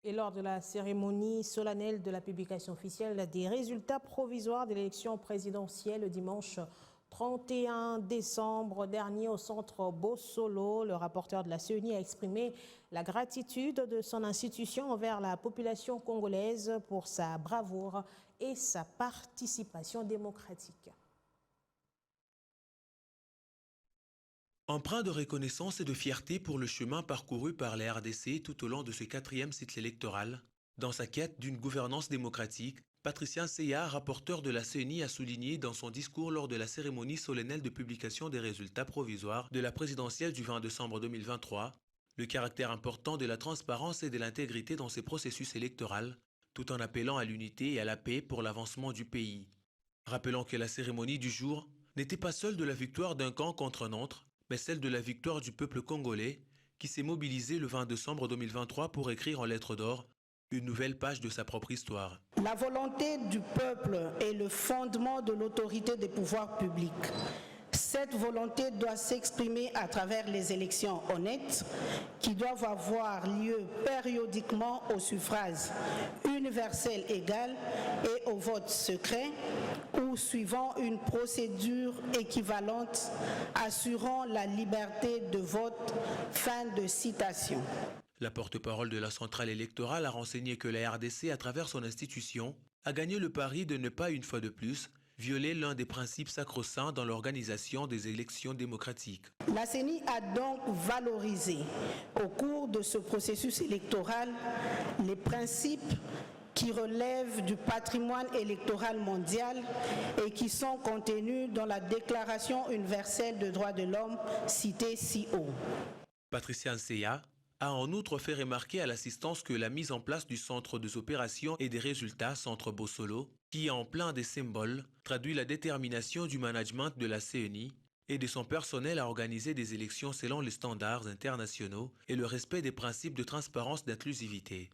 Et lors de la cérémonie solennelle de la publication officielle des résultats provisoires de l'élection présidentielle dimanche 31 décembre dernier au centre Bossolo, le rapporteur de la CENI a exprimé la gratitude de son institution envers la population congolaise pour sa bravoure et sa participation démocratique. Empreint de reconnaissance et de fierté pour le chemin parcouru par la RDC tout au long de ce 4e cycle électoral, dans sa quête d'une gouvernance démocratique, Patricia Nseya, rapporteur de la CENI, a souligné dans son discours lors de la cérémonie solennelle de publication des résultats provisoires de la présidentielle du 20 décembre 2023, le caractère important de la transparence et de l'intégrité dans ces processus électoraux, tout en appelant à l'unité et à la paix pour l'avancement du pays. Rappelant que la cérémonie du jour n'était pas seule de la victoire d'un camp contre un autre, mais celle de la victoire du peuple congolais qui s'est mobilisé le 20 décembre 2023 pour écrire en lettres d'or une nouvelle page de sa propre histoire. La volonté du peuple est le fondement de l'autorité des pouvoirs publics. Cette volonté doit s'exprimer à travers les élections honnêtes qui doivent avoir lieu périodiquement au suffrage universel égal et au vote secret ou suivant une procédure équivalente assurant la liberté de vote. Fin de citation. La porte-parole de la centrale électorale a renseigné que la RDC, à travers son institution, a gagné le pari de ne pas, une fois de plus, violer l'un des principes sacro-saints dans l'organisation des élections démocratiques. La CENI a donc valorisé, au cours de ce processus électoral, les principes qui relèvent du patrimoine électoral mondial et qui sont contenus dans la Déclaration universelle des droits de l'homme citée si haut. Patricia Nseya a en outre fait remarquer à l'assistance que la mise en place du Centre des opérations et des résultats, Centre Bossolo, qui est en plein des symboles, traduit la détermination du management de la CENI et de son personnel à organiser des élections selon les standards internationaux et le respect des principes de transparence et d'inclusivité.